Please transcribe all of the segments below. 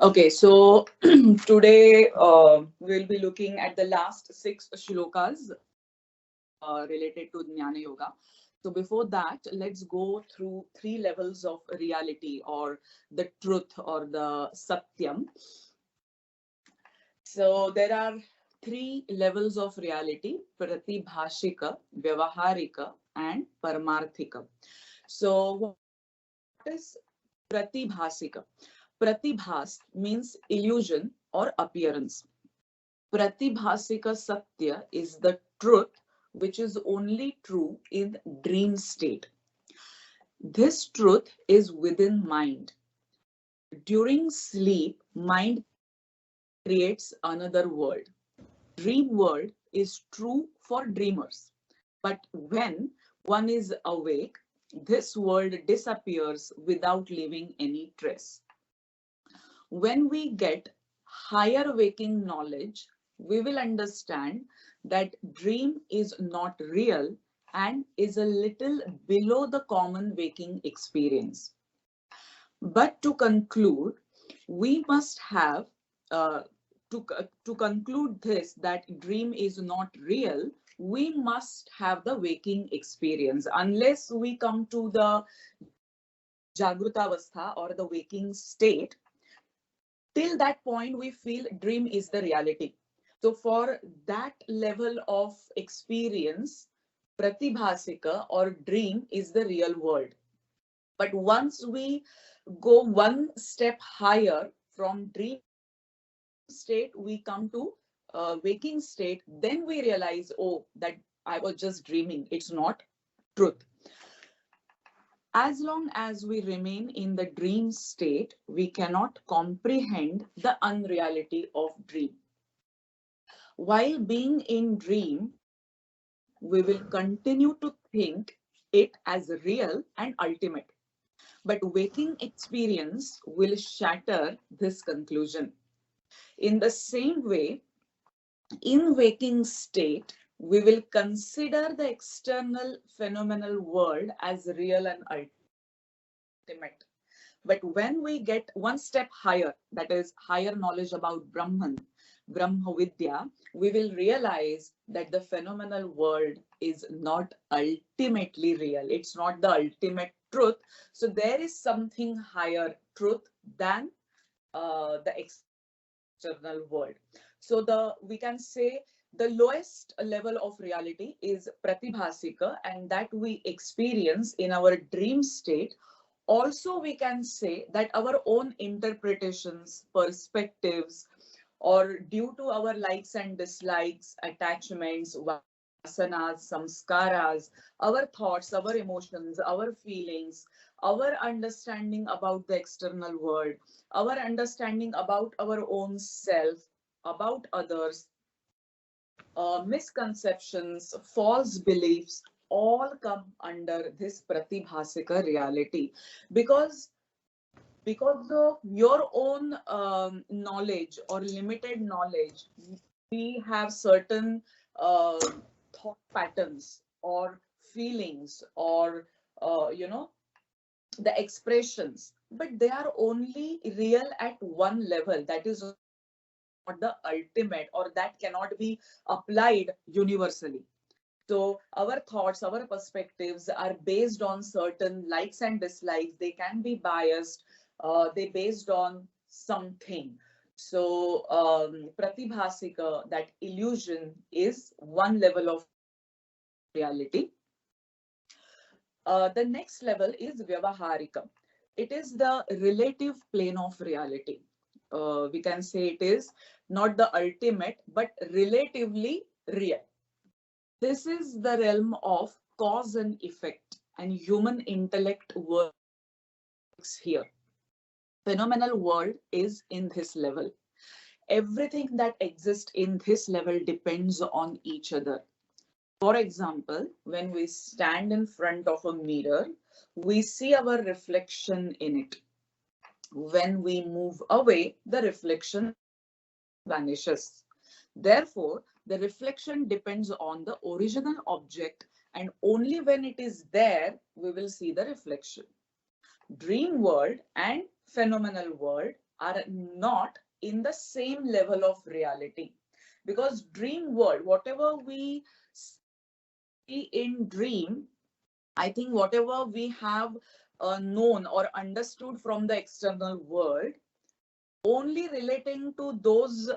Okay, so today we'll be looking at the last six shlokas related to Jnana Yoga. So before that, let's go through three levels of reality or the truth or the satyam. So there are three levels of reality: pratibhashika, vyavaharika, and paramarthika. So what is pratibhasika? Pratibhas means illusion or appearance. Pratibhasika Satya is the truth which is only true in dream state. This truth is within mind. During sleep, mind creates another world. Dream world is true for dreamers. But when one is awake, this world disappears without leaving any trace. When we get higher waking knowledge, we will understand that dream is not real and is a little below the common waking experience. But to conclude, we must have to conclude this that dream is not real. We must have the waking experience. Unless we come to the Jagrutavastha or the waking state, till that point we feel dream is the reality. So for that level of experience, pratibhasika or dream is the real world. But once we go one step higher from dream state, we come to waking state, then we realize, oh, that I was just dreaming, it's not truth. As long as we remain in the dream state, we cannot comprehend the unreality of dream. While being in dream, we will continue to think it as real and ultimate. But waking experience will shatter this conclusion. In the same way, in waking state, we will consider the external phenomenal world as real and ultimate. But when we get one step higher, that is higher knowledge about Brahman, Brahma Vidya, we will realize that the phenomenal world is not ultimately real. It's not the ultimate truth. So there is something higher truth than the external world. So we can say the lowest level of reality is pratibhasika, and that we experience in our dream state. Also, we can say that our own interpretations, perspectives, or due to our likes and dislikes, attachments, vasanas, samskaras, our thoughts, our emotions, our feelings, our understanding about the external world, our understanding about our own self, about others, misconceptions, false beliefs, all come under this pratibhasika reality. because because of your own knowledge or limited knowledge, we have certain thought patterns or feelings or the expressions, but they are only real at one level. That is not the ultimate, or that cannot be applied universally. So our thoughts, our perspectives are based on certain likes and dislikes. They can be biased. They based on something. So pratibhasika, that illusion, is one level of reality. The next level is vyavaharika. It is the relative plane of reality. We can say it is not the ultimate, but relatively real. This is the realm of cause and effect, and human intellect works here. Phenomenal world is in this level. Everything that exists in this level depends on each other. For example, when we stand in front of a mirror, we see our reflection in it. When we move away, the reflection vanishes. Therefore, the reflection depends on the original object, and only when it is there, we will see the reflection. Dream world and phenomenal world are not in the same level of reality. Because dream world, whatever we see in dream, I think whatever we have known or understood from the external world, only relating to those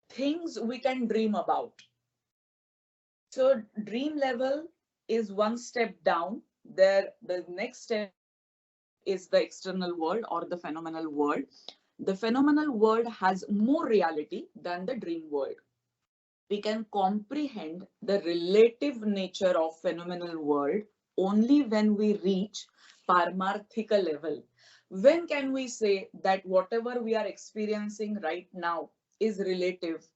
things we can dream about. So dream level is one step down. There, the next step is the external world or the phenomenal world. The phenomenal world has more reality than the dream world. We can comprehend the relative nature of phenomenal world only when we reach paramarthika level. When can we say that whatever we are experiencing right now is relative?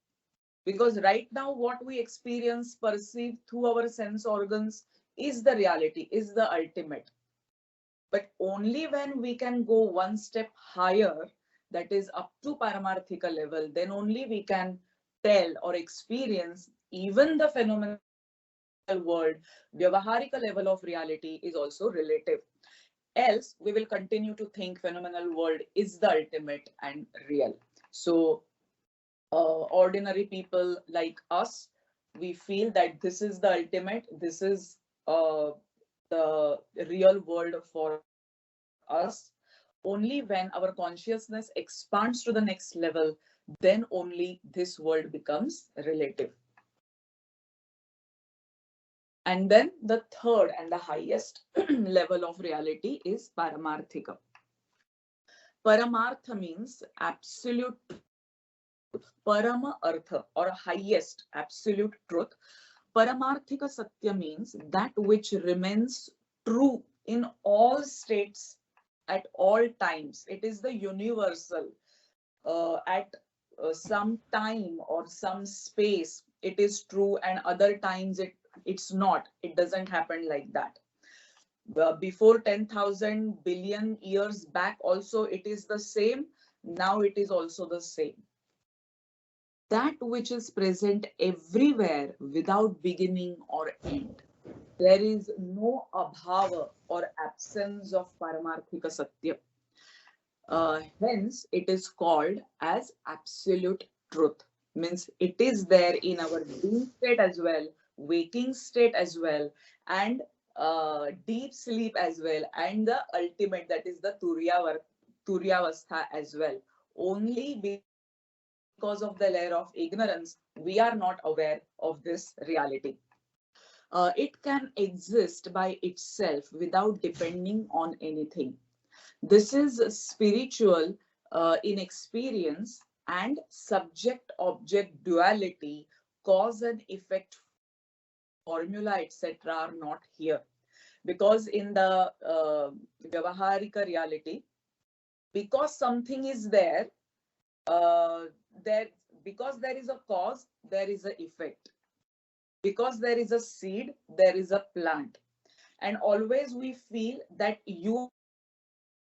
Because right now what we experience, perceive through our sense organs is the reality, is the ultimate. But only when we can go one step higher, that is up to paramarthika level, then only we can tell or experience even the phenomenal world. Vyavaharika level of reality is also relative. Else, we will continue to think phenomenal world is the ultimate and real. So, ordinary people like us, we feel that this is the ultimate, this is the real world for us. Only when our consciousness expands to the next level, then only this world becomes relative. And then the third and the highest level of reality is Paramarthika. Paramartha means absolute, Parama Artha, or highest absolute truth. Paramarthika Satya means that which remains true in all states at all times. It is the universal. At some time or some space, it is true, and other times it's not. It doesn't happen like that. Before 10,000 billion years back, also it is the same. Now it is also the same. That which is present everywhere without beginning or end. There is no abhava or absence of Paramarthika Satya. Hence, it is called as absolute truth. Means it is there in our dream state as well, waking state as well, and deep sleep as well, and the ultimate, that is the Turyavastha as well. Only because of the layer of ignorance, we are not aware of this reality. It can exist by itself without depending on anything. This is spiritual in experience, and subject object duality, cause and effect formula, etc., are not here. Because in the Vyavaharika reality, because something is there, uh, there because there is a cause, there is an effect. Because there is a seed, there is a plant. And always we feel that you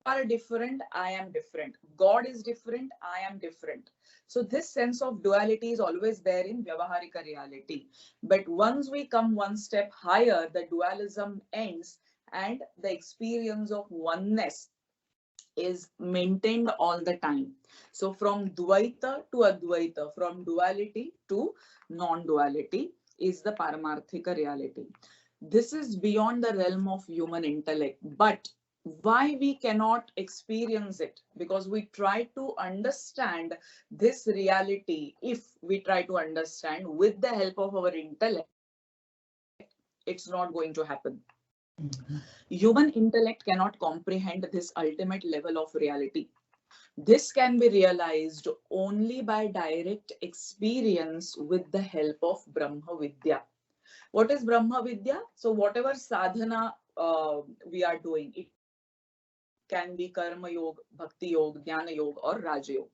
are different, I am different. God is different, I am different. So this sense of duality is always there in Vyavaharika reality. But once we come one step higher, the dualism ends and the experience of oneness is maintained all the time. So from Dvaita to Advaita, from duality to non-duality is the Paramarthika reality. This is beyond the realm of human intellect. But why we cannot experience it? Because we try to understand this reality. If we try to understand with the help of our intellect, it's not going to happen. Human intellect cannot comprehend this ultimate level of reality. This can be realized only by direct experience with the help of Brahma Vidya. What is Brahma Vidya? So whatever sadhana we are doing, it can be Karma Yoga, Bhakti Yoga, Jnana Yoga, or Raja Yoga,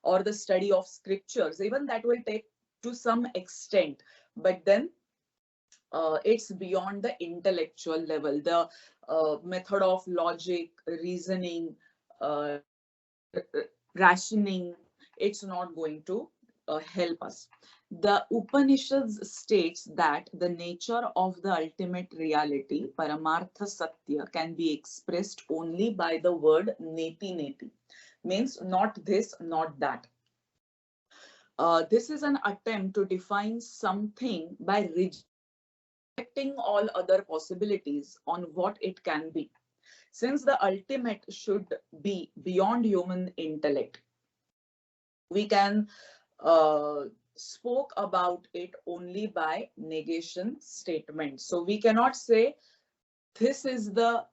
or the study of scriptures. Even that will take to some extent, but then it's beyond the intellectual level. The method of logic, reasoning, uh, rationing, it's not going to help us. The Upanishads states that the nature of the ultimate reality, Paramartha Satya, can be expressed only by the word neti neti. means not this, not that. This is an attempt to define something by rejecting all other possibilities on what it can be. Since the ultimate should be beyond human intellect, we can spoke about it only by negation statement. So we cannot say this is the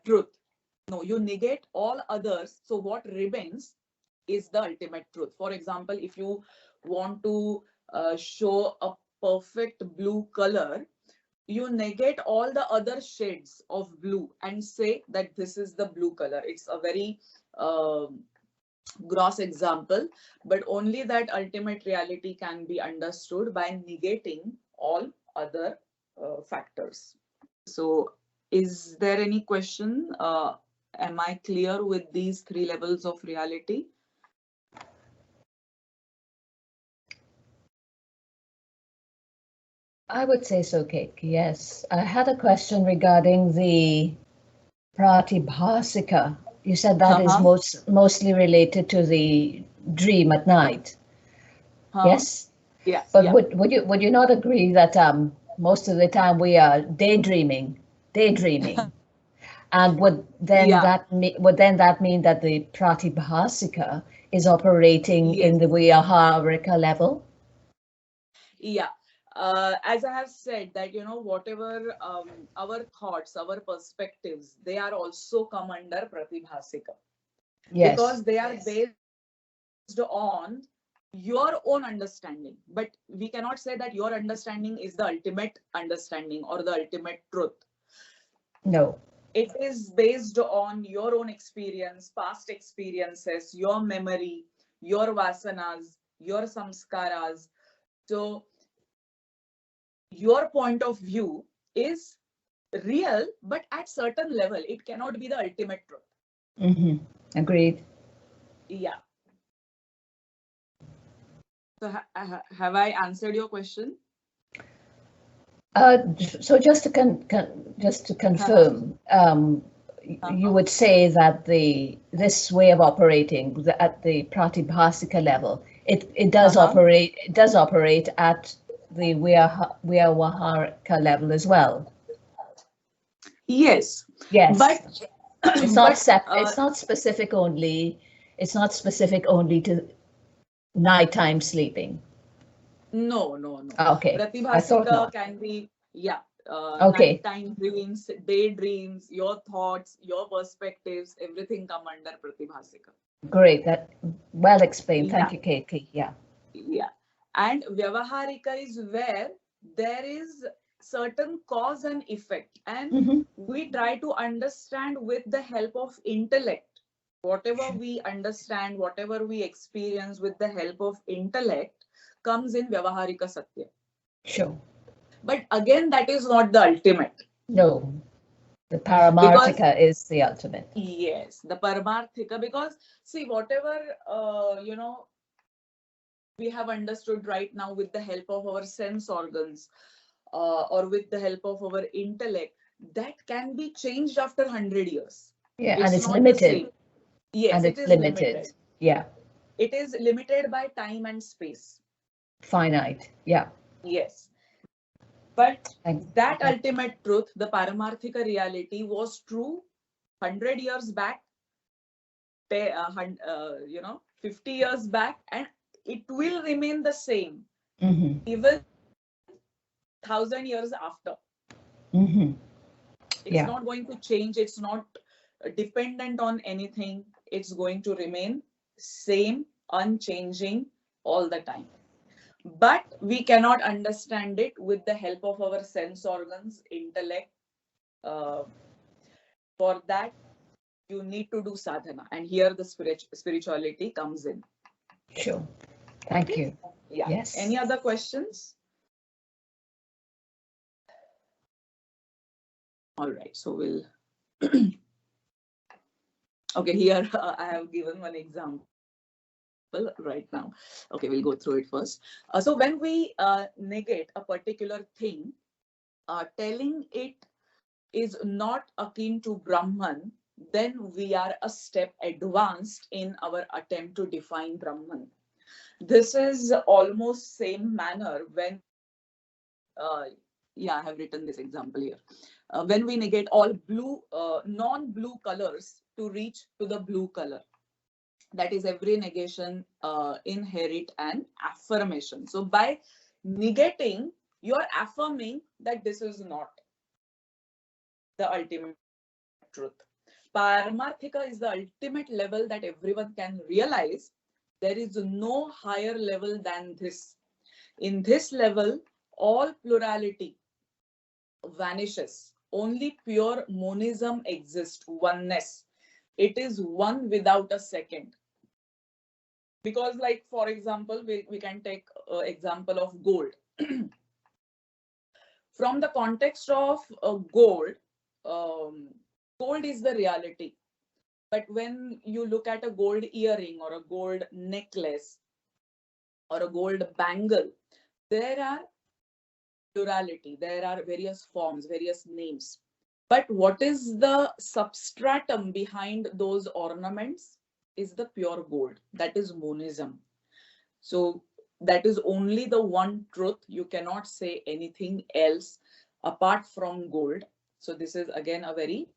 truth. No, you negate all others. So what remains is the ultimate truth. For example, if you want to show a perfect blue color, you negate all the other shades of blue and say that this is the blue color. It's a very gross example, but only that ultimate reality can be understood by negating all other factors. So is there any question? Am I clear with these three levels of reality? I would say so, Kate. Yes. I had a question regarding the Pratibhasika. You said that is mostly related to the dream at night. Yes? Yes. But would you not agree that most of the time we are daydreaming? And would then that mean that the Pratibhasika is operating in the Vyaharika level? Yeah. As I have said that, whatever our thoughts, our perspectives, they are also come under Pratibhasika. Yes. Because they are based on your own understanding. But we cannot say that your understanding is the ultimate understanding or the ultimate truth. No. It is based on your own experience, past experiences, your memory, your vasanas, your samskaras. So your point of view is real, but at certain level, it cannot be the ultimate truth. Mm-hmm. Agreed. Yeah. So have I answered your question? So just to confirm, you would say that this way of operating at the Pratibhasika level, it does operate at the Vyaharika level as well. Yes. Yes. But it's not it's not specific only. It's not specific only to nighttime sleeping. No. Okay. Pratibhasika can be, nighttime dreams, daydreams, your thoughts, your perspectives, everything come under Pratibhasika. Great. That well explained. Thank you, Katie. Yeah. Yeah. And Vyavaharika is where there is certain cause and effect. And we try to understand with the help of intellect. Whatever we understand, whatever we experience with the help of intellect comes in Vyavaharika Satya. Sure. But again, that is not the ultimate. No. The Paramarthika is the ultimate. Yes, the Paramarthika, because see, whatever, we have understood right now with the help of our sense organs or with the help of our intellect, that can be changed after 100 years. Yeah, and it's limited. Yes, and it's limited. Yeah. It is limited by time and space. Finite. Yeah. Yes. But that ultimate truth, the Paramarthika reality, was true 100 years back, 50 years back, and it will remain the same even 1,000 years after. It's not going to change. It's not dependent on anything. It's going to remain same, unchanging all the time. But we cannot understand it with the help of our sense organs, intellect. For that, you need to do sadhana. And here the spirituality comes in. Sure. Thank you. Yeah. Yes. Any other questions? All right. So we'll... Okay, here I have given one example right now. Okay, we'll go through it first. So when we negate a particular thing, telling it is not akin to Brahman, then we are a step advanced in our attempt to define Brahman. This is almost same manner when, yeah, I have written this example here. When we negate all non-blue colors to reach to the blue color. That is every negation inherit an affirmation. So by negating, you're affirming that this is not the ultimate truth. Paramarthika is the ultimate level that everyone can realize. There is no higher level than this. In this level, all plurality vanishes. Only pure monism exists, oneness. It is one without a second. Because, like, for example, we can take example of gold. From the context of gold, gold is the reality. But when you look at a gold earring or a gold necklace or a gold bangle, there are plurality, there are various forms, various names. But what is the substratum behind those ornaments is the pure gold. That is monism. So that is only the one truth. You cannot say anything else apart from gold. So this is again a very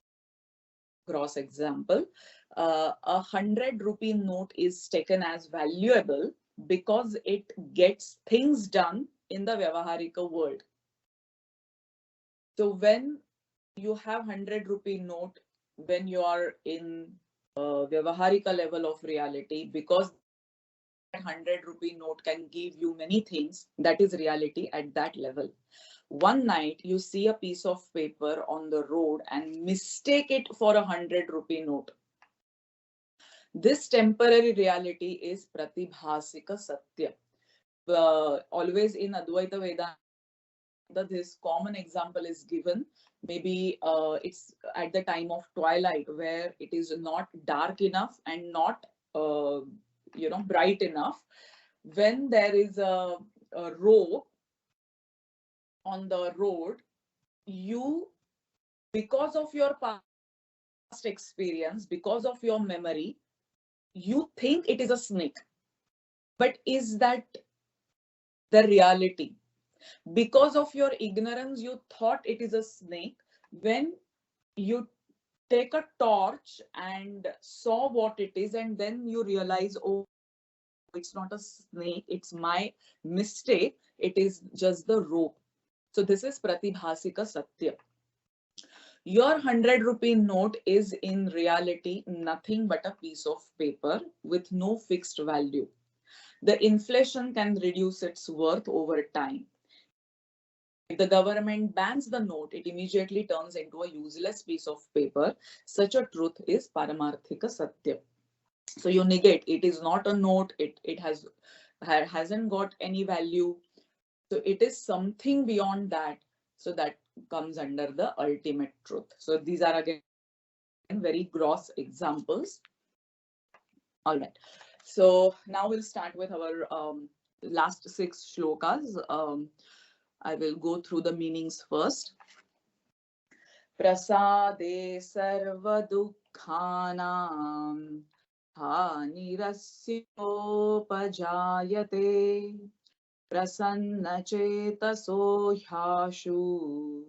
gross example. A 100 rupee note is taken as valuable because it gets things done in the Vyavaharika world. So when you have 100 rupee note, when you are in Vyavaharika level of reality, because 100 rupee note can give you many things, that is reality at that level. One night you see a piece of paper on the road and mistake it for a 100 rupee note. This temporary reality is Pratibhasika Satya. Always in Advaita Vedanta, this common example is given. Maybe it's at the time of twilight where it is not dark enough and not bright enough. When there is a row on the road, you, because of your past experience, because of your memory, you think it is a snake. But is that the reality? Because of your ignorance, you thought it is a snake. When you take a torch and saw what it is, and then you realize, oh, it's not a snake, it's my mistake, it is just the rope. So this is Pratibhasika Satya. Your 100 rupee note is in reality nothing but a piece of paper with no fixed value. The inflation can reduce its worth over time. If the government bans the note, it immediately turns into a useless piece of paper. Such a truth is Paramarthika Satya. So you negate, it is not a note, it hasn't got any value. So it is something beyond that. So that comes under the ultimate truth. So these are again very gross examples. All right. So now we'll start with our last 6 shlokas. I will go through the meanings first. Prasade sarva dukkhanam hanirasyopajaayate prasanna chetaso hyashu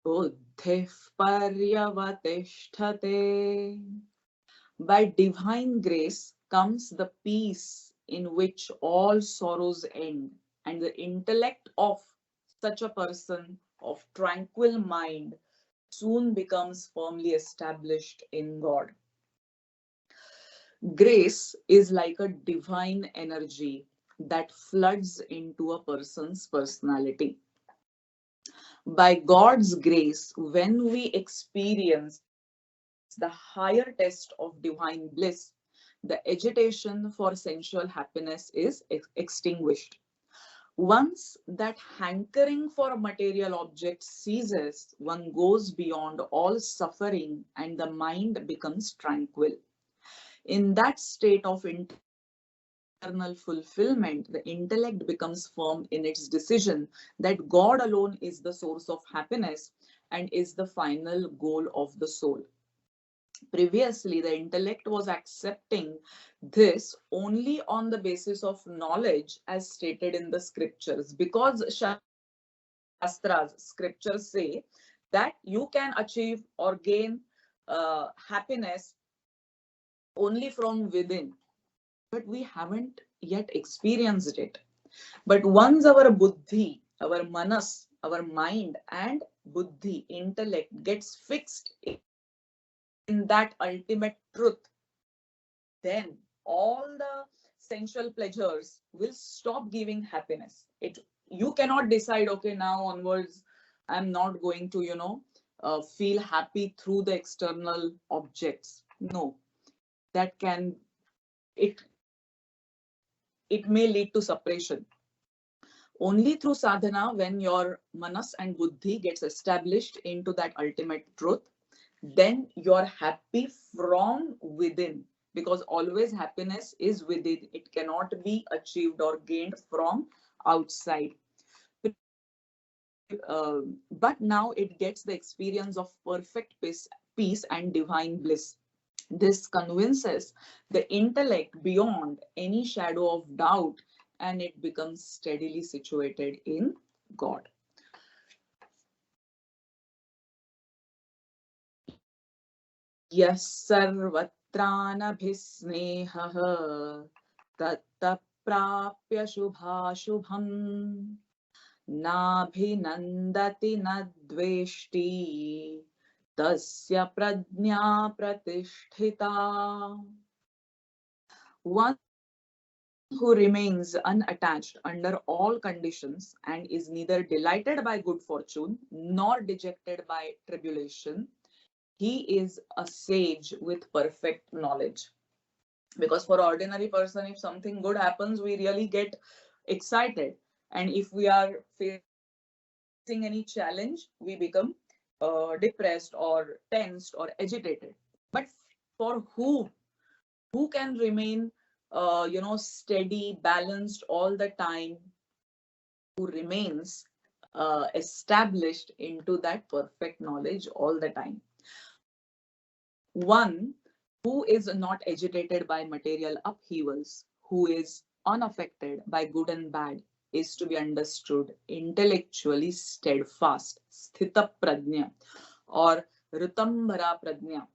buddhih paryavatishthate. By divine grace comes the peace in which all sorrows end, and the intellect of such a person of tranquil mind soon becomes firmly established in God. Grace is like a divine energy that floods into a person's personality. By God's grace, when we experience the higher test of divine bliss, the agitation for sensual happiness is extinguished. Once that hankering for material objects ceases, one goes beyond all suffering and the mind becomes tranquil. In that state of internal fulfillment, the intellect becomes firm in its decision that God alone is the source of happiness and is the final goal of the soul. Previously, the intellect was accepting this only on the basis of knowledge as stated in the scriptures, because Shastras, scriptures say that you can achieve or gain happiness only from within, but we haven't yet experienced it. But once our buddhi, our manas, our mind and buddhi, intellect gets fixed in that ultimate truth, then all the sensual pleasures will stop giving happiness. You cannot decide, okay, now onwards I'm not going to, feel happy through the external objects. No, that can it it may lead to suppression. Only through sadhana, when your manas and buddhi gets established into that ultimate truth, then you're happy from within, because always happiness is within. It cannot be achieved or gained from outside. But now it gets the experience of perfect peace and divine bliss. This convinces the intellect beyond any shadow of doubt, and it becomes steadily situated in God. Yes, sarvatrānabhisnehah tattaprāpya shubhāshubham nābhinandati nadveshti tasya prajñā pratisthita. One who remains unattached under all conditions and is neither delighted by good fortune nor dejected by tribulation, he is a sage with perfect knowledge. Because for ordinary person, if something good happens, we really get excited, and if we are facing any challenge, we become depressed or tensed or agitated. But for who can remain steady, balanced all the time, who remains established into that perfect knowledge all the time? One who is not agitated by material upheavals, who is unaffected by good and bad, is to be understood intellectually steadfast, sthita prajna, or ritambhara prajna,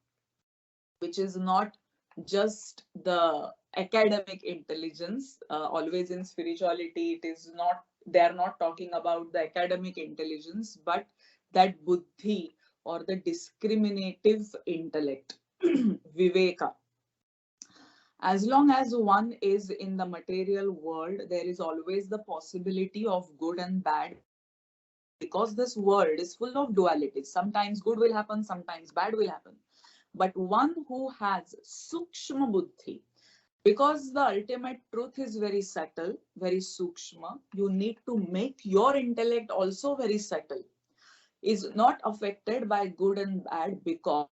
which is not just the academic intelligence. Always in spirituality, it is not, they are not talking about the academic intelligence, but that buddhi or the discriminative intellect, viveka. As long as one is in the material world, there is always the possibility of good and bad, because this world is full of dualities. Sometimes good will happen, sometimes bad will happen. But one who has sukshma buddhi, because the ultimate truth is very subtle, very sukshma, you need to make your intellect also very subtle, is not affected by good and bad, because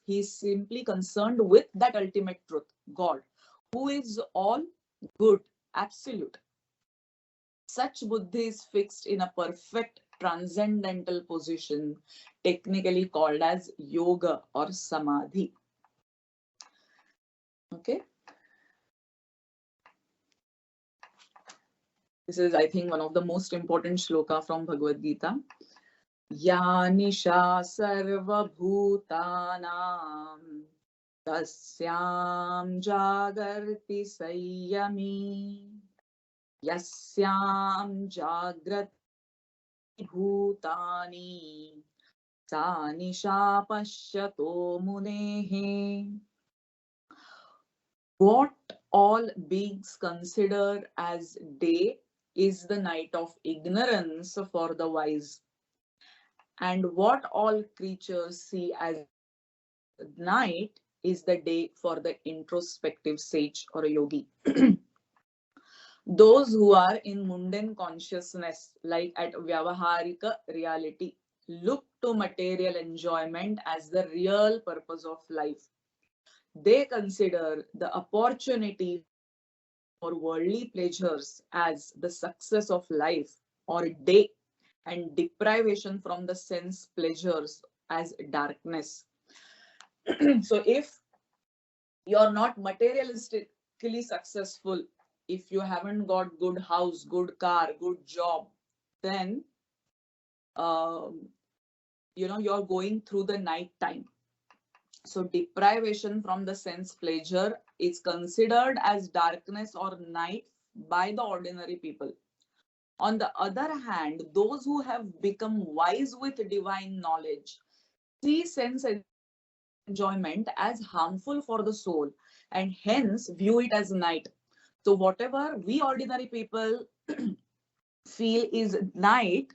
he is simply concerned with that ultimate truth, God, who is all good, absolute. Such buddhi is fixed in a perfect transcendental position, technically called as yoga or samadhi. Okay. This is, I think, one of the most important shloka from Bhagavad Gita. Ya nisha sarva bhutanam tasyam jagarti sanyami yasyam jagrati bhutani sa nisha pashyato munehe. What all beings consider as day is the night of ignorance for the wise, and what all creatures see as night is the day for the introspective sage or a yogi. Those who are in mundane consciousness, like at Vyavaharika reality, look to material enjoyment as the real purpose of life. They consider the opportunity for worldly pleasures as the success of life or day, and deprivation from the sense pleasures as darkness. So if you're not materialistically successful, if you haven't got good house, good car, good job, then you're going through the night time. So deprivation from the sense pleasure is considered as darkness or night by the ordinary people. On the other hand, those who have become wise with divine knowledge see sense enjoyment as harmful for the soul and hence view it as night. So whatever we ordinary people feel is night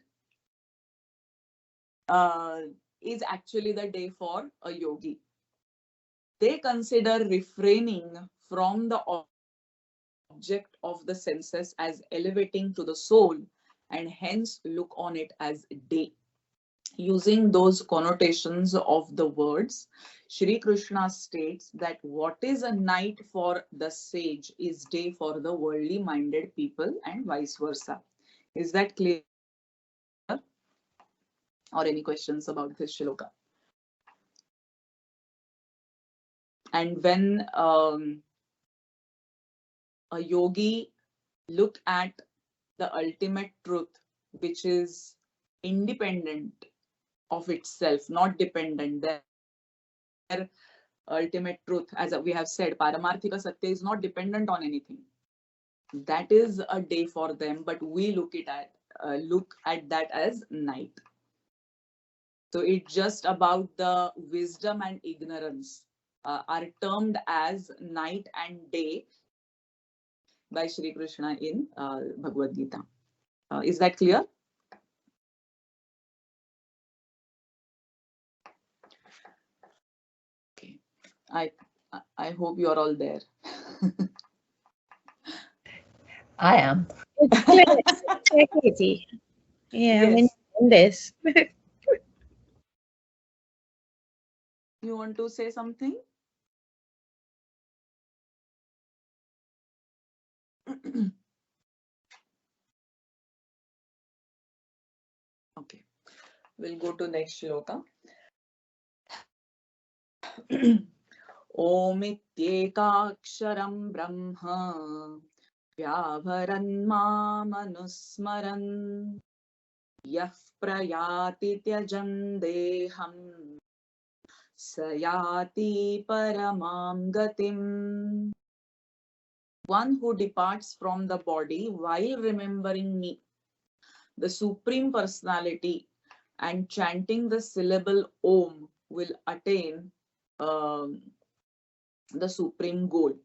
is actually the day for a yogi. They consider refraining from the object of the senses as elevating to the soul and hence look on it as day. Using those connotations of the words, Shri Krishna states that what is a night for the sage is day for the worldly minded people and vice versa. Is that clear? Or any questions about this shloka? And when a yogi look at the ultimate truth, which is independent of itself, not dependent, their ultimate truth, as we have said, Paramarthika Satya is not dependent on anything. That is a day for them, but we look at that as night. So it's just about the wisdom and ignorance are termed as night and day by Shri Krishna in Bhagavad Gita. Is that clear? Okay. I hope you are all there. I am. It's easy. Yeah, yes. I mean, this. You want to say something? Okay, we'll go to next shloka. Omityekaksharam brahma vyavaran mamanusmaran yah prayati tyajan deham sayati paramam gatim. One who departs from the body while remembering me, the Supreme Personality, and chanting the syllable Om will attain the supreme goal.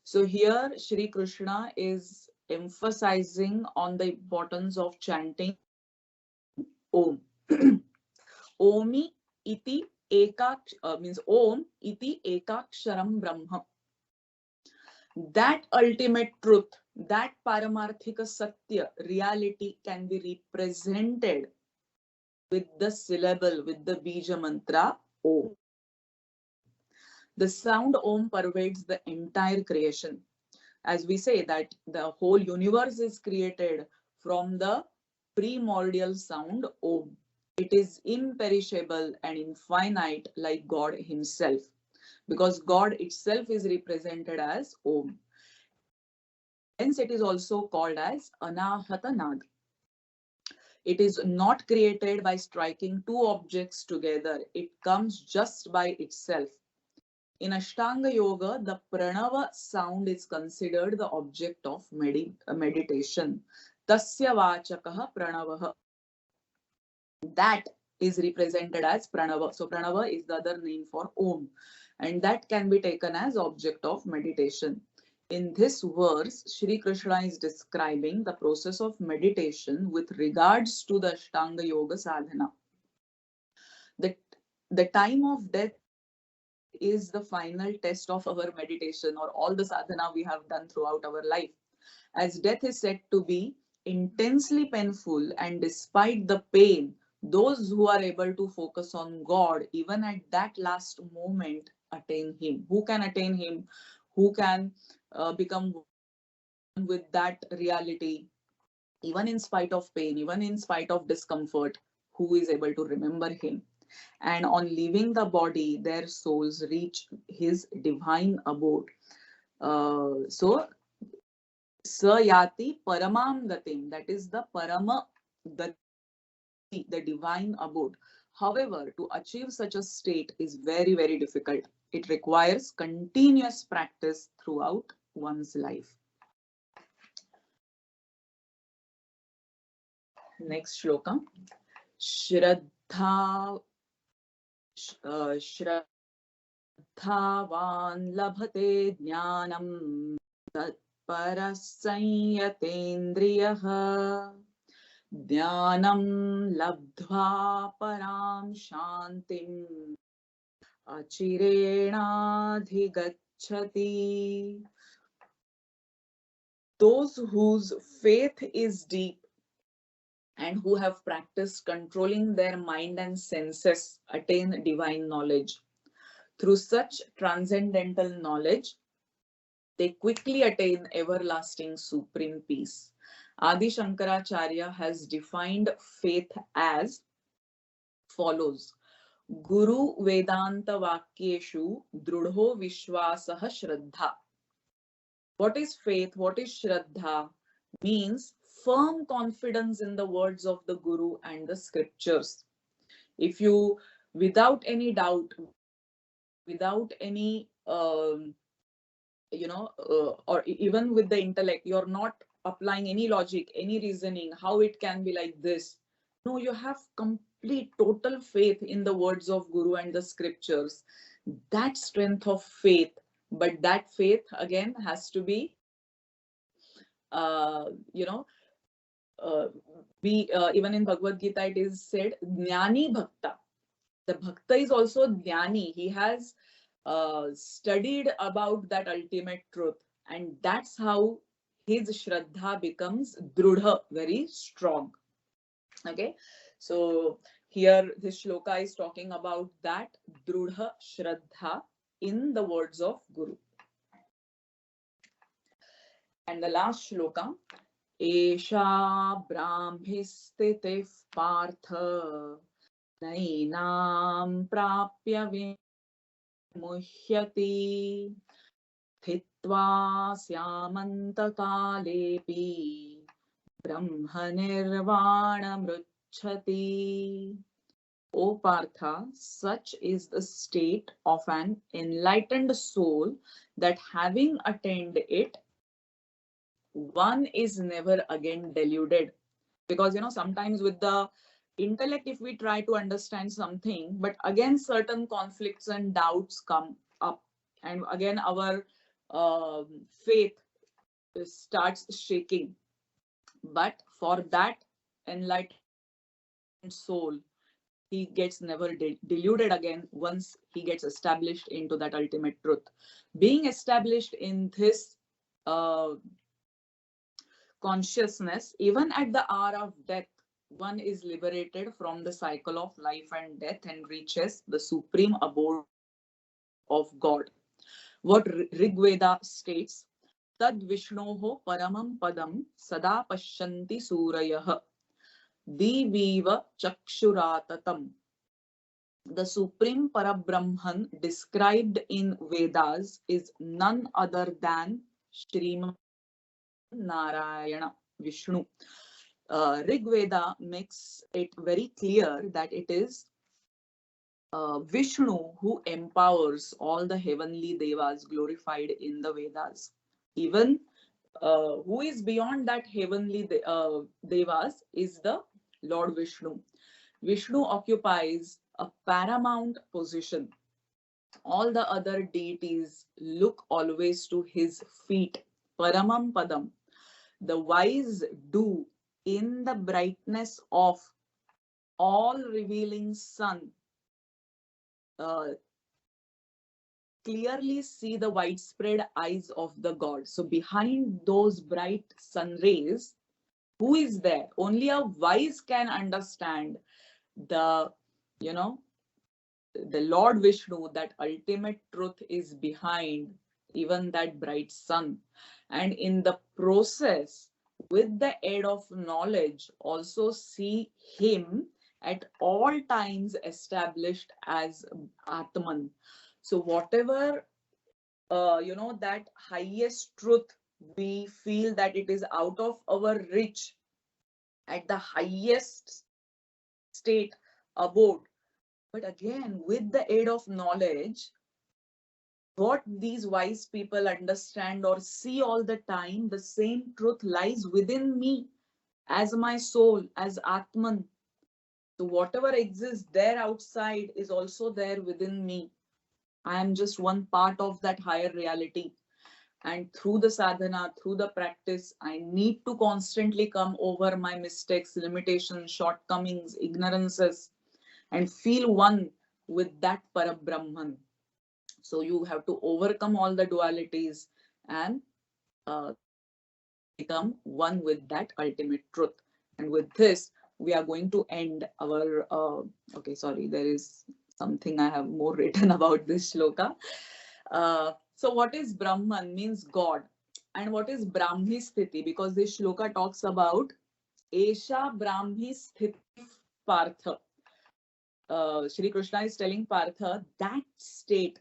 So here Shri Krishna is emphasizing on the importance of chanting Om. Omi iti means Om iti ekaksharam brahma. That ultimate truth, that Paramarthika Satya reality can be represented with the syllable, with the Bija mantra Om. The sound Om pervades the entire creation. As we say that the whole universe is created from the primordial sound Om. It is imperishable and infinite like God himself, because God itself is represented as Om. Hence it is also called as Anahata Nag. It is not created by striking two objects together. It comes just by itself. In Ashtanga Yoga, the Pranava sound is considered the object of meditation. Tasya Vachakaha Pranavaha. That is represented as Pranava. So Pranava is the other name for Om. And that can be taken as object of meditation. In this verse, Shri Krishna is describing the process of meditation with regards to the Ashtanga Yoga sadhana. The time of death is the final test of our meditation or all the sadhana we have done throughout our life. As death is said to be intensely painful, and despite the pain, those who are able to focus on God, even at that last moment, attain Him. Who can attain Him? Who can become one with that reality, even in spite of pain, even in spite of discomfort? Who is able to remember Him? and on leaving the body, their souls reach his divine abode. So, Sayati Paramam Gatim, that is the Parama Gati, the divine abode. However, to achieve such a state is very, very difficult. It requires continuous practice throughout one's life. Next shloka. Shraddha Shraddhavan labhate jnanam tatparasanyatendriyah Dhyanam labdhva param shantim achirenadhigacchati. Those whose faith is deep and who have practiced controlling their mind and senses attain divine knowledge. Through such transcendental knowledge, they quickly attain everlasting supreme peace. Adi Shankaracharya has defined faith as follows. Guru Vedanta Vakyeshu Drudho Vishwasah Shraddha. What is faith? What is Shraddha? Means firm confidence in the words of the Guru and the scriptures. If you, without any doubt, without any, or even with the intellect, you're not applying any logic, any reasoning, how it can be like this. No, you have complete, total faith in the words of Guru and the scriptures. That strength of faith, but that faith again has to be, even in Bhagavad Gita it is said, Jnani Bhakta. The Bhakta is also Jnani. He has studied about that ultimate truth, and that's how his Shraddha becomes Drudha, very strong. Okay, so here this shloka is talking about that Drudha Shraddha in the words of Guru. And the last shloka, Esha Brahmisthitif Partha Nainam Prapya Vimuhyati Thitva Syamantakaalepi Brahma Nirvana Mruchati. O Partha, such is the state of an enlightened soul that having attained it, one is never again deluded. Because sometimes with the intellect, if we try to understand something, but again certain conflicts and doubts come up, and again our faith starts shaking. But for that enlightened soul, he gets never deluded again once he gets established into that ultimate truth. Being established in this consciousness, even at the hour of death, one is liberated from the cycle of life and death and reaches the supreme abode of God. What Rigveda states, Tad Vishnoho Paramam Padam Sada Pashyanti Surayah Diviva Chakshuratatam. The Supreme Parabrahman described in Vedas is none other than Sriman Narayana, Vishnu. Rigveda makes it very clear that it is Vishnu who empowers all the heavenly devas glorified in the Vedas. Even who is beyond that heavenly devas is the Lord Vishnu. Vishnu occupies a paramount position. All the other deities look always to his feet. Paramam Padam. The wise do in the brightness of all revealing sun clearly see the widespread eyes of the God. So behind those bright sun rays, who is there? Only a wise can understand the Lord Vishnu, that ultimate truth is behind even that bright sun. And in the process, with the aid of knowledge, also see him at all times established as Atman. So whatever, that highest truth, we feel that it is out of our reach at the highest state abode. But again, with the aid of knowledge, what these wise people understand or see all the time, the same truth lies within me as my soul, as Atman. So whatever exists there outside is also there within me. I am just one part of that higher reality. And through the sadhana, through the practice, I need to constantly come over my mistakes, limitations, shortcomings, ignorances, and feel one with that Parabrahman. So you have to overcome all the dualities and become one with that ultimate truth. And with this, we are going to end our, okay, sorry, there is something I have more written about this shloka. So what is Brahman means God. And what is Brahmi Sthiti? Because this shloka talks about Esha Brahmi Sthiti Partha. Shri Krishna is telling Partha that state,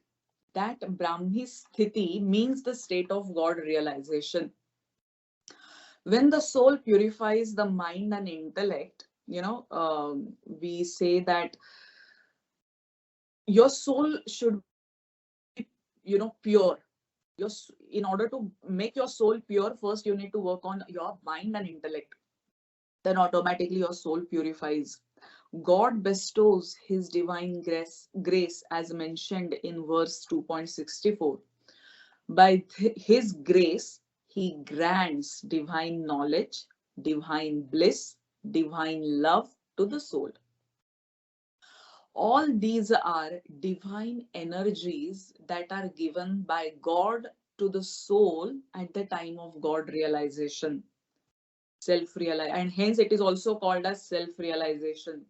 that Brahmi Sthiti means the state of God realization. When the soul purifies the mind and intellect, we say that your soul should be, pure. In order to make your soul pure, first you need to work on your mind and intellect. Then automatically your soul purifies. God bestows his divine grace as mentioned in verse 2.64. By his grace, he grants divine knowledge, divine bliss, divine love to the soul. All these are divine energies that are given by God to the soul at the time of God realization, self-realization, and hence it is also called as self-realization.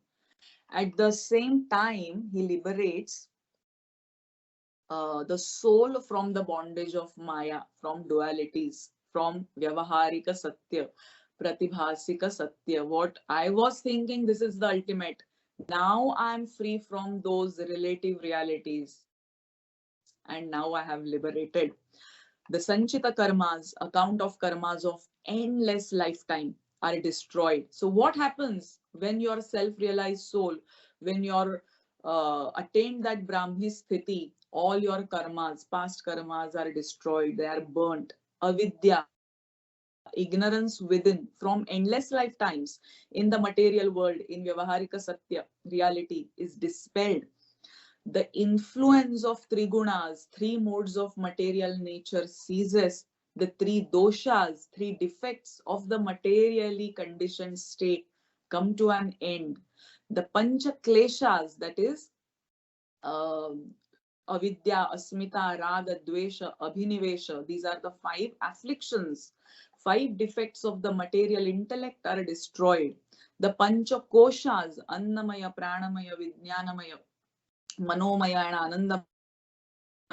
At the same time, he liberates the soul from the bondage of Maya, from dualities, from Vyavaharika Satya, Pratibhasika Satya. What I was thinking, this is the ultimate. Now I'm free from those relative realities. And now I have liberated. The Sanchita karmas, account of karmas of endless lifetime, are destroyed. So what happens when your self-realized soul, when you're attained that Brahmi Sthiti, all your karmas, past karmas are destroyed, they are burnt. Avidya, ignorance within from endless lifetimes in the material world, in Vyavaharika Satya, reality is dispelled. The influence of trigunas, three modes of material nature ceases. The three doshas, three defects of the materially conditioned state come to an end. The pancha kleshas, that is avidya, asmita, raga, dvesha, abhinivesha, these are the five afflictions, five defects of the material intellect are destroyed. The pancha koshas, annamaya, pranamaya, vijnanamaya, manomaya and anandamaya,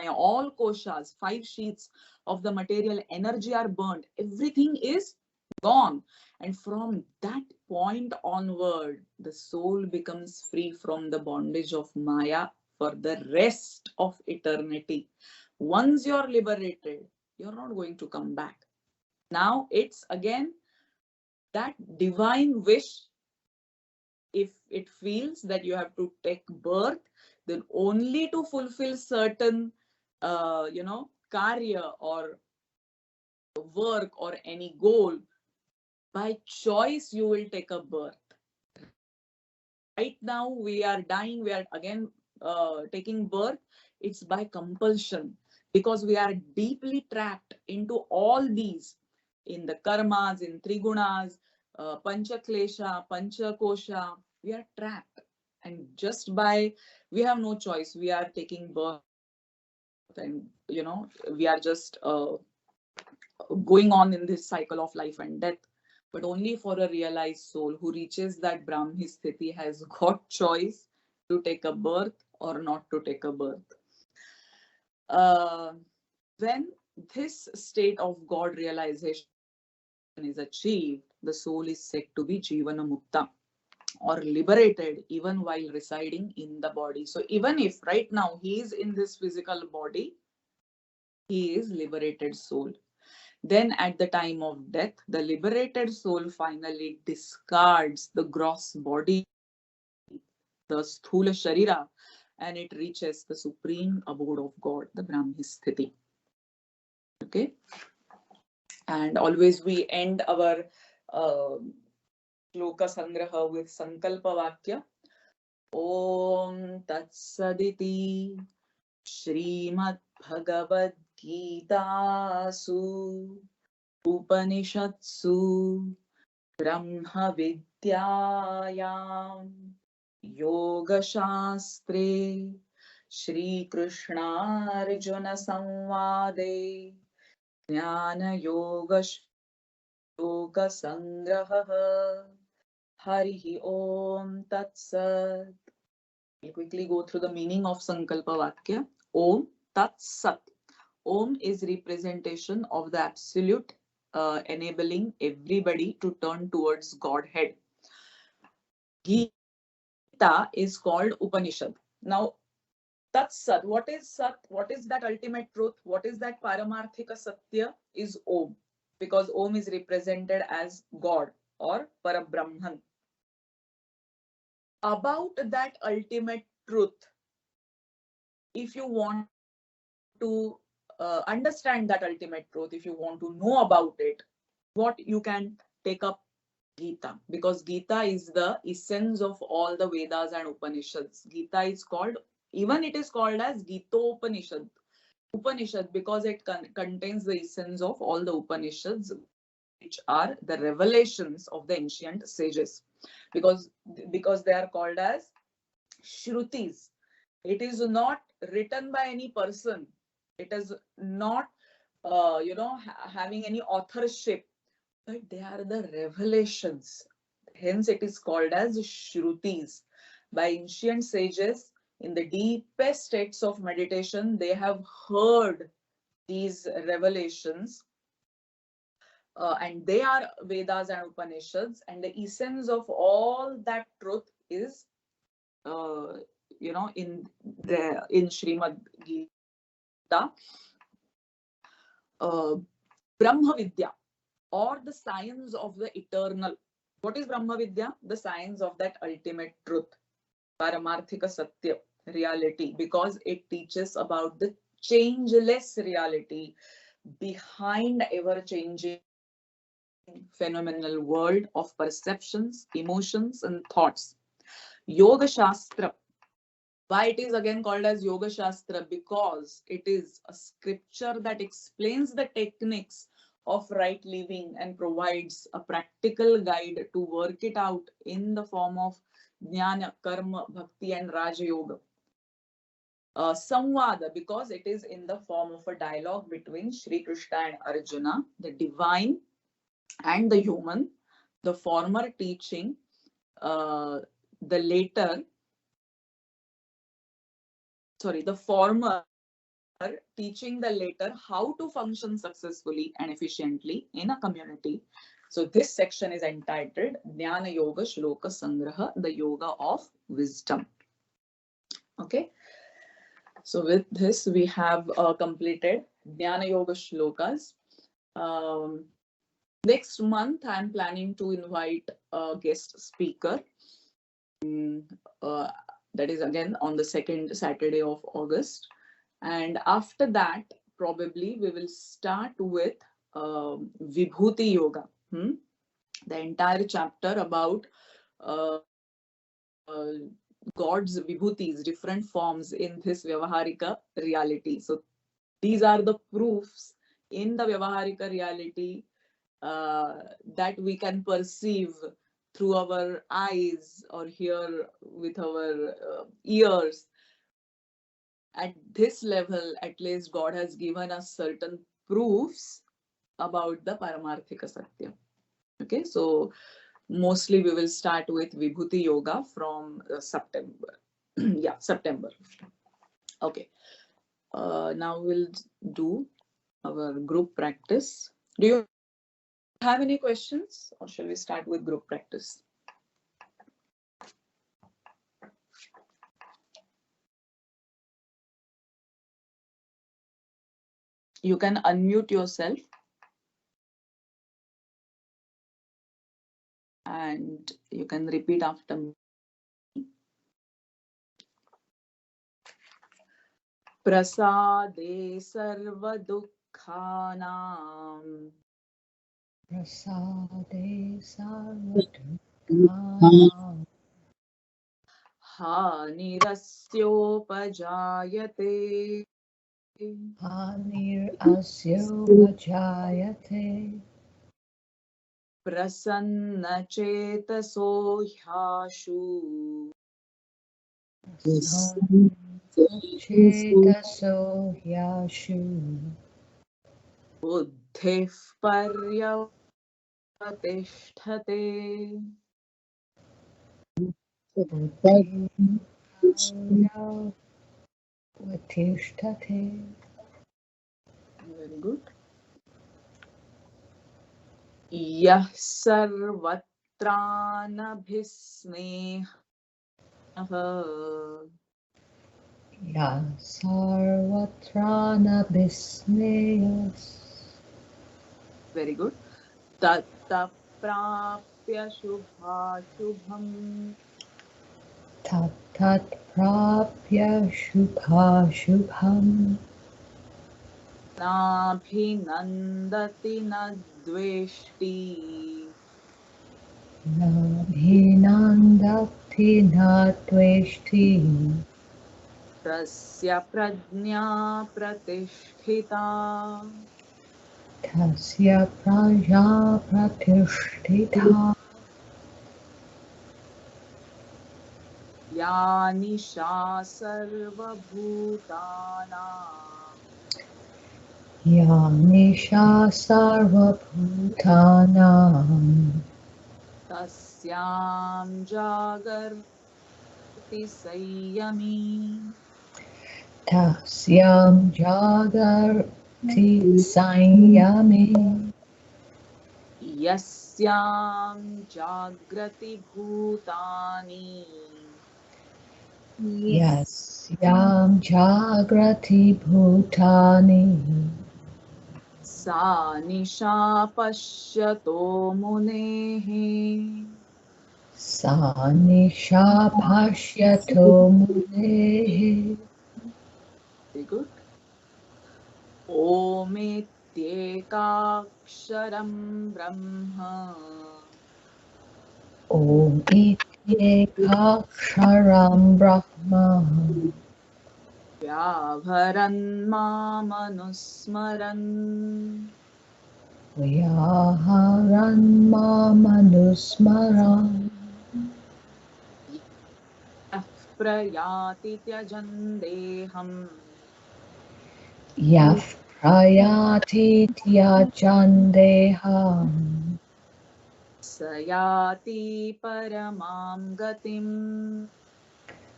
all koshas, five sheets of the material energy are burnt. Everything is gone. And from that point onward, the soul becomes free from the bondage of Maya for the rest of eternity. Once you're liberated, you're not going to come back. Now it's again that divine wish. If it feels that you have to take birth, then only to fulfill certain, karya or work or any goal, by choice you will take a birth. Right now we are dying, we are again taking birth. It's by compulsion, because we are deeply trapped into all these, in the karmas, in trigunas, pancha klesha, pancha kosha. We are trapped, and just by, we have no choice, we are taking birth, and we are just going on in this cycle of life and death. But only for a realized soul who reaches that Brahmi Sthiti has got choice to take a birth or not to take a birth. When this state of God realization is achieved, the soul is said to be Jivana Mukta. or liberated even while residing in the body. So even if right now he is in this physical body, he is liberated soul. Then at the time of death, the liberated soul finally discards the gross body, the sthula sharira, and it reaches the supreme abode of God, the Brahmi Sthiti. Okay. And always we end our Shloka Sangraha with Sankalpa Vakya. Om Tat Saditi Srimad Bhagavad Gita Su Upanishatsu Brahma Vidyayam Yoga Shastre Shri Krishna Arjuna Samvade Jnana Yoga Shloka Sangraha. Harihi Om Tat Sat. I'll quickly go through the meaning of Sankalpa Vakya. Om Tat Sat. Om is representation of the absolute, enabling everybody to turn towards Godhead. Gita is called Upanishad. Now, Tat Sat. What is Sat? What is that ultimate truth? What is that Paramarthika Satya? Is Om. Because Om is represented as God or Parabrahman. About that ultimate truth, if you want to understand that ultimate truth, if you want to know about it, what you can take up Gita, because Gita is the essence of all the Vedas and Upanishads. Gita is called, even it is called as Gitopanishad. Upanishad because it contains the essence of all the Upanishads, which are the revelations of the ancient sages. Because they are called as Shrutis. It is not written by any person. It is not, having any authorship, but they are the revelations. Hence, it is called as Shrutis. By ancient sages, in the deepest states of meditation, they have heard these revelations. And they are Vedas and Upanishads. And the essence of all that truth is in Srimad Gita, Brahma Vidya, or the science of the eternal. What is Brahma Vidya? The science of that ultimate truth, Paramarthika Satya, reality, because it teaches about the changeless reality behind ever-changing phenomenal world of perceptions, emotions, and thoughts. Yoga Shastra. Why it is again called as Yoga Shastra? Because it is a scripture that explains the techniques of right living and provides a practical guide to work it out in the form of Jnana, Karma, Bhakti, and Raja Yoga. Samvada, because it is in the form of a dialogue between Sri Krishna and Arjuna, the divine and the human, the former teaching the former teaching the latter how to function successfully and efficiently in a community. So this section is entitled Jnana Yoga Shloka Sangraha, the yoga of wisdom. Okay. So with this, we have completed Jnana Yoga Shlokas. Next month, I'm planning to invite a guest speaker. That is again on the second Saturday of August. And after that, probably we will start with Vibhuti Yoga. The entire chapter about God's Vibhutis, different forms in this Vyavaharika reality. So these are the proofs in the Vyavaharika reality that we can perceive through our eyes or hear with our ears. At this level, at least God has given us certain proofs about the Paramarthika Satya. Okay, so mostly we will start with Vibhuti Yoga from September. Yeah, September. Okay, now we'll do our group practice. Do you have any questions, or shall we start with group practice? You can unmute yourself and you can repeat after me. Prasade sarva dukkhanam. Prasade sarva dukkhanam. Hanirasyopajayate. Hanirasyopajayate. Prasanna chetaso hyashu. Chetaso hyashu. Buddhih paryavatishthate. Vatishthate. Very good. Yah sarvatranabhisnehah. Ya sarvatrana bisneyas. Very good. Tatta prapya shubhashubham. Tat prapya shubha shubham. Nabhinandati nadveshti. Nabhinandati nadveshti. Tasya prajna pratisthita. Tasya praja pratishtita. Ya nisha sarvabhutanam. Ya nisha sarvabhutanam. Tasyam jagarti sanyami. Tasyam jagarti sanyami. Yasyam jagrati bhutani. Yasyam jagrati bhutani. Sa nisha pashyato munehi. Sa nisha pashyato munehi. Very good. Om ityekaksharam brahma. Om ityekaksharam brahma. Vyabharan mamanusmaran. Vyaharan mamanusmaran. Yah prayati tyajan deham. Yaf prayati tyajan deham. Sayati paramam gatim.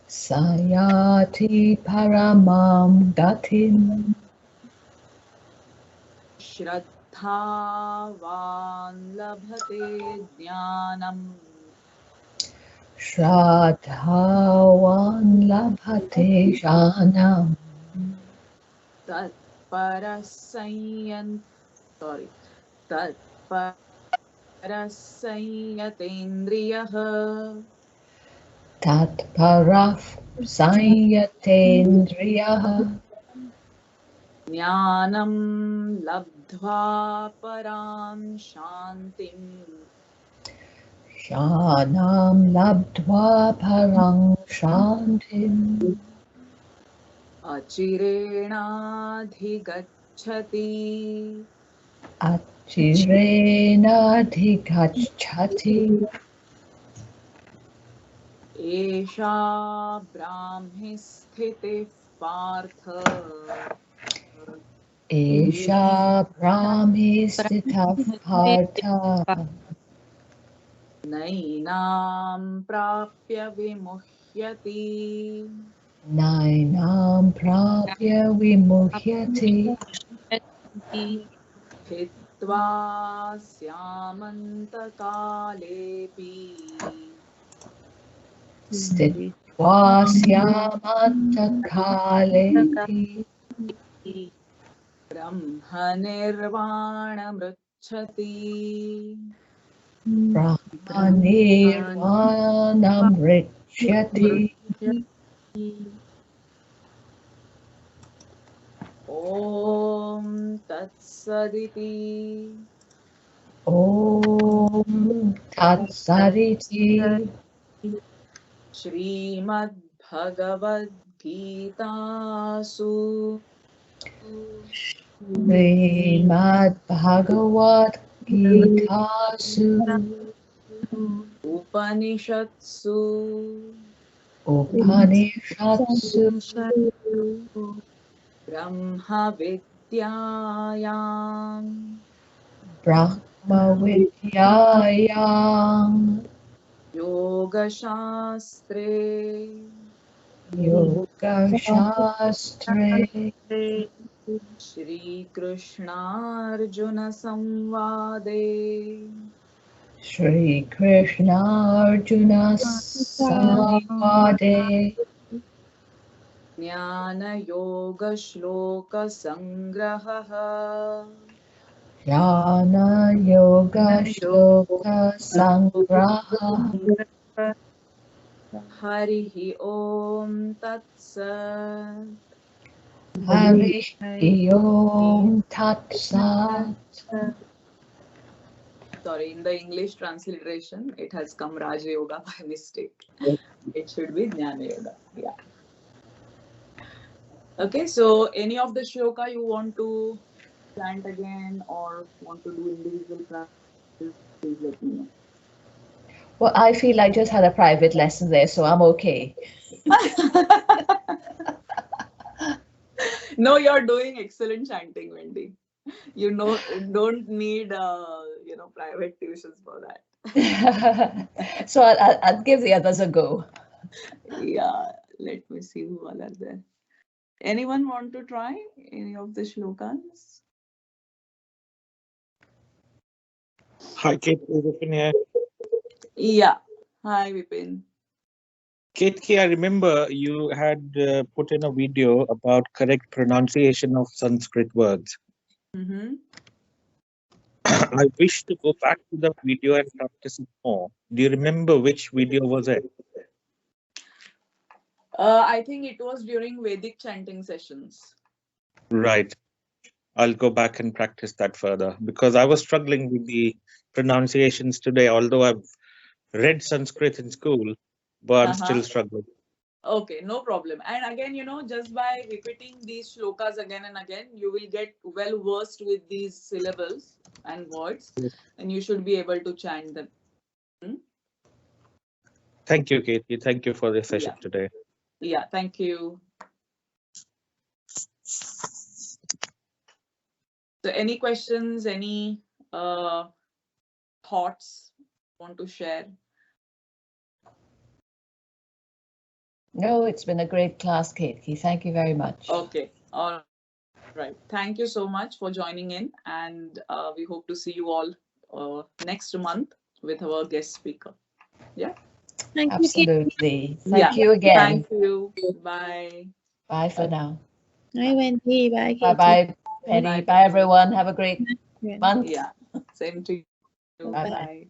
Sayati paramam gatim. Shraddhavan labhate jnanam. Shraddhavan labhate jnanam. Tatparasanyatendriyah. Tatparah sanyatendriyah. Jnanam labdhva param shantim. Jnanam labdhva parang shantim. Achirenadhigacchati. Achirenadhigacchati. Esha brahmi sthitih partha. Esha brahmi sthitah partha. Nainam prapya vimuhyati. Nainam prapya vimuhyati. Hitva syamantakaalepi. Stitva syamantakaalepi. ब्रह्मनिर्वाणमृच्छति Brahmanirvanamrichyati. Om Tatsariti. Om Tatsariti. Srimad Bhagavad Gita Su Srimad Bhagavad Gita Su Upanishatsu Upanishatsu Brahma Vidyayam Brahma Vidyayam Yoga Shastre Yoga Shastre Shri Krishna Arjuna Samvade Shri Krishna Arjuna Samvade Jnana Yoga Shloka Sangraha Jnana Yoga Shloka Sangraha Harihi Om Tatsat. Harihi Om Tat Sat. Sorry, in the English transliteration, it has come Raja Yoga by mistake. It should be Jnana Yoga. Yeah. Okay, so any of the shloka you want to chant again or want to do individual practice, please let me know. Well, I feel I just had a private lesson there, so I'm okay. No, you're doing excellent chanting, Wendy. You know, don't need private tuitions for that. So I'll give the others a go. Yeah, let me see who all are there. Anyone want to try any of the shlokas? Hi, Kate. Vipin here. Yeah. Hi, Vipin. Kate, I remember you had put in a video about correct pronunciation of Sanskrit words. Mm-hmm. I wish to go back to the video and practice it more. Do you remember which video was it? I think it was during Vedic chanting sessions. Right. I'll go back and practice that further because I was struggling with the pronunciations today, although I've read Sanskrit in school, but I'm still struggling. Okay, no problem. And again, just by repeating these shlokas again and again, you will get well versed with these syllables and words, and you should be able to chant them. Thank you, Katie. Thank you for the session today. Yeah, thank you. So any questions, any thoughts want to share? No, it's been a great class, Katie. Thank you very much. Okay. All right. Thank you so much for joining in, and we hope to see you all next month with our guest speaker. Yeah. Absolutely. Thank you again. Thank you. Bye. Bye for now. Bye, Wendy. Bye, Bye, bye, Penny. Bye, everyone. Have a great month. Yeah. Same to you. Bye-bye. Bye.